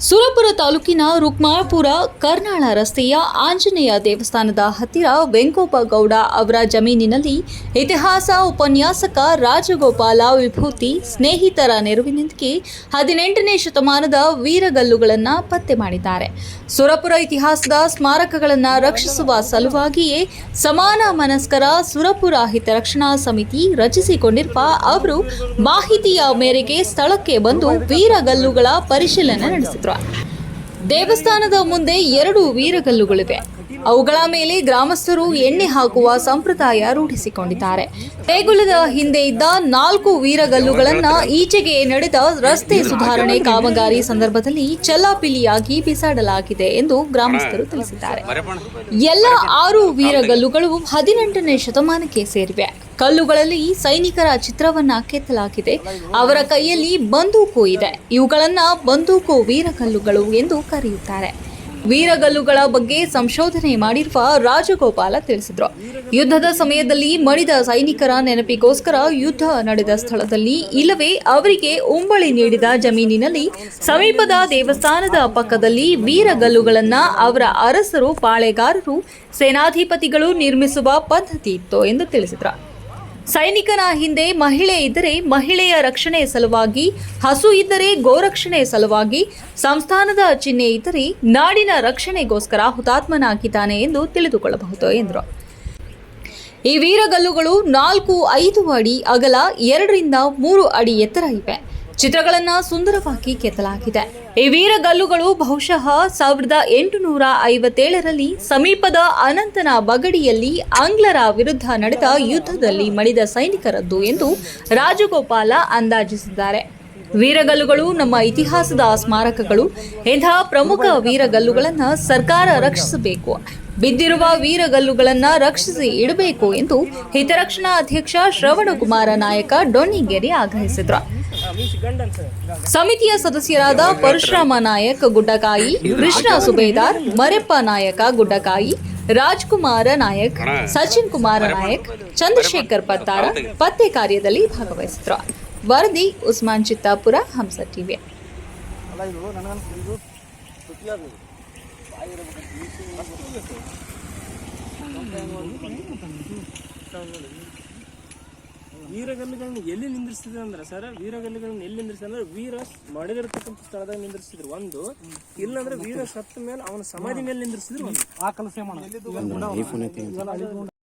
ಸುರಪುರ ತಾಲೂಕಿನ ರುಕ್ಮಾಪುರ ಕರ್ನಾಳ ರಸ್ತೆಯ ಆಂಜನೇಯ ದೇವಸ್ಥಾನದ ಹತ್ತಿರ ವೆಂಕೋಪಗೌಡ ಅವರ ಜಮೀನಿನಲ್ಲಿ ಇತಿಹಾಸ ಉಪನ್ಯಾಸಕ ರಾಜಗೋಪಾಲ ವಿಭೂತಿ ಸ್ನೇಹಿತರ ನೆರವಿನೊಂದಿಗೆ 18ನೇ ಶತಮಾನದ ವೀರಗಲ್ಲುಗಳನ್ನು ಪತ್ತೆ ಮಾಡಿದ್ದಾರೆ. ಸುರಪುರ ಇತಿಹಾಸದ ಸ್ಮಾರಕಗಳನ್ನು ರಕ್ಷಿಸುವ ಸಲುವಾಗಿಯೇ ಸಮಾನ ಮನಸ್ಕರ ಸುರಪುರ ಹಿತರಕ್ಷಣಾ ಸಮಿತಿ ರಚಿಸಿಕೊಂಡಿರುವ ಅವರು ಮಾಹಿತಿಯ ಮೇರೆಗೆ ಸ್ಥಳಕ್ಕೆ ಬಂದು ವೀರಗಲ್ಲುಗಳ ಪರಿಶೀಲನೆ ನಡೆಸಿದರು. ದೇವಸ್ಥಾನದ ಮುಂದೆ 2 ವೀರಗಲ್ಲುಗಳಿವೆ. ಅವುಗಳ ಮೇಲೆ ಗ್ರಾಮಸ್ಥರು ಎಣ್ಣೆ ಹಾಕುವ ಸಂಪ್ರದಾಯ ರೂಢಿಸಿಕೊಂಡಿದ್ದಾರೆ. ದೇಗುಲದ ಹಿಂದೆ ಇದ್ದ 4 ವೀರಗಲ್ಲುಗಳನ್ನು ಈಚೆಗೆ ನಡೆದ ರಸ್ತೆ ಸುಧಾರಣೆ ಕಾಮಗಾರಿ ಸಂದರ್ಭದಲ್ಲಿ ಚೆಲ್ಲಾಪಿಲ್ಲಿಯಾಗಿ ಬಿಸಾಡಲಾಗಿದೆ ಎಂದು ಗ್ರಾಮಸ್ಥರು ತಿಳಿಸಿದ್ದಾರೆ. ಎಲ್ಲ 6 ವೀರಗಲ್ಲುಗಳು 18ನೇ ಶತಮಾನಕ್ಕೆ ಸೇರಿವೆ. ಕಲ್ಲುಗಳಲ್ಲಿ ಸೈನಿಕರ ಚಿತ್ರವನ್ನ ಕೆತ್ತಲಾಗಿದೆ. ಅವರ ಕೈಯಲ್ಲಿ ಬಂದೂಕು ಇದೆ. ಇವುಗಳನ್ನ ಬಂದೂಕು ವೀರಗಲ್ಲುಗಳು ಎಂದು ಕರೆಯುತ್ತಾರೆ. ವೀರಗಲ್ಲುಗಳ ಬಗ್ಗೆ ಸಂಶೋಧನೆ ಮಾಡಿರುವ ರಾಜಗೋಪಾಲ ತಿಳಿಸಿದರು. ಯುದ್ಧದ ಸಮಯದಲ್ಲಿ ಮಡಿದ ಸೈನಿಕರ ನೆನಪಿಗೋಸ್ಕರ ಯುದ್ಧ ನಡೆದ ಸ್ಥಳದಲ್ಲಿ ಇಲ್ಲವೇ ಅವರಿಗೆ ಉಂಬಳಿ ನೀಡಿದ ಜಮೀನಿನಲ್ಲಿ ಸಮೀಪದ ದೇವಸ್ಥಾನದ ಪಕ್ಕದಲ್ಲಿ ವೀರಗಲ್ಲುಗಳನ್ನು ಅವರ ಅರಸರು, ಪಾಳೆಗಾರರು, ಸೇನಾಧಿಪತಿಗಳು ನಿರ್ಮಿಸುವ ಪದ್ಧತಿ ಇತ್ತು ಎಂದು ತಿಳಿಸಿದರು. ಸೈನಿಕನ ಹಿಂದೆ ಮಹಿಳೆ ಇದ್ದರೆ ಮಹಿಳೆಯ ರಕ್ಷಣೆ ಸಲುವಾಗಿ, ಹಸು ಇದ್ದರೆ ಗೋರಕ್ಷಣೆ ಸಲುವಾಗಿ, ಸಂಸ್ಥಾನದ ಚಿಹ್ನೆ ಇದ್ದರೆ ನಾಡಿನ ರಕ್ಷಣೆಗೋಸ್ಕರ ಹುತಾತ್ಮನಾಗಿದ್ದಾನೆ ಎಂದು ತಿಳಿದುಕೊಳ್ಳಬಹುದು ಎಂದರು. ಈ ವೀರಗಲ್ಲುಗಳು 4-5 ಅಡಿ ಅಗಲ, 2-3 ಅಡಿ ಎತ್ತರ ಇವೆ. ಚಿತ್ರಗಳನ್ನು ಸುಂದರವಾಗಿ ಕೆತ್ತಲಾಗಿದೆ. ಈ ವೀರಗಲ್ಲುಗಳು ಬಹುಶಃ 1857ರಲ್ಲಿ ಸಮೀಪದ ಅನಂತನ ಬಗಡಿಯಲ್ಲಿ ಆಂಗ್ಲರ ವಿರುದ್ಧ ನಡೆದ ಯುದ್ಧದಲ್ಲಿ ಮಡಿದ ಸೈನಿಕರದ್ದು ಎಂದು ರಾಜಗೋಪಾಲ ಅಂದಾಜಿಸಿದ್ದಾರೆ. ವೀರಗಲ್ಲುಗಳು ನಮ್ಮ ಇತಿಹಾಸದ ಸ್ಮಾರಕಗಳು. ಇಂಥ ಪ್ರಮುಖ ವೀರಗಲ್ಲುಗಳನ್ನು ಸರ್ಕಾರ ರಕ್ಷಿಸಬೇಕು. ಬಿದ್ದಿರುವ ವೀರಗಲ್ಲುಗಳನ್ನು ರಕ್ಷಿಸಿ ಇಡಬೇಕು ಎಂದು ಹಿತರಕ್ಷಣಾ ಅಧ್ಯಕ್ಷ ಶ್ರವಣಕುಮಾರ ನಾಯಕ ಡೊಣ್ಣಿಗೇರಿ ಆಗ್ರಹಿಸಿದರು. ಸಮಿತಿಯ ಸದಸ್ಯರಾದ ಪರಶುರಾಮ ನಾಯಕ್ ಗುಡ್ಡಕಾಯಿ, ಕೃಷ್ಣ ಸುಬೇದಾರ್, ಮರೆಪ್ಪ ನಾಯಕ ಗುಡ್ಡಕಾಯಿ, ರಾಜ್ಕುಮಾರ ನಾಯಕ್, ಸಚಿನ್ ಕುಮಾರ ನಾಯಕ್, ಚಂದ್ರಶೇಖರ್ ಪತ್ತಾರ ಪತ್ತೆ ಕಾರ್ಯದಲ್ಲಿ ಭಾಗವಹಿಸಿದರು. ವರದಿ ಉಸ್ಮಾನ್ ಚಿತ್ತಾಪುರ, ಹಂಸ ಟಿವಿ. ವೀರಗಲ್ಲುಗಳನ್ನ ಎಲ್ಲಿ ನಿಂದಿರ್ಸಿದ್ರು ಅಂದ್ರೆ ಸರ್, ವೀರಗಲ್ಲುಗಳನ್ನ ಎಲ್ಲಿ ನಿಂದಿರ್ಸಿದ್ರೆ ಅಂದ್ರೆ ವೀರ ಮಡಿದಿರ್ತಕ್ಕಂಥ ಸ್ಥಳದಾಗ ನಿಂದಿರ್ಸಿದ್ರು ಒಂದು, ಇಲ್ಲಾಂದ್ರೆ ವೀರ ಸತ್ತ ಮೇಲೆ ಅವನ ಸಮಾಧಿ ಮೇಲೆ ನಿಂದಿರ್ಸಿದ್ರು ಒಂದು. ಆ ಕೆಲಸ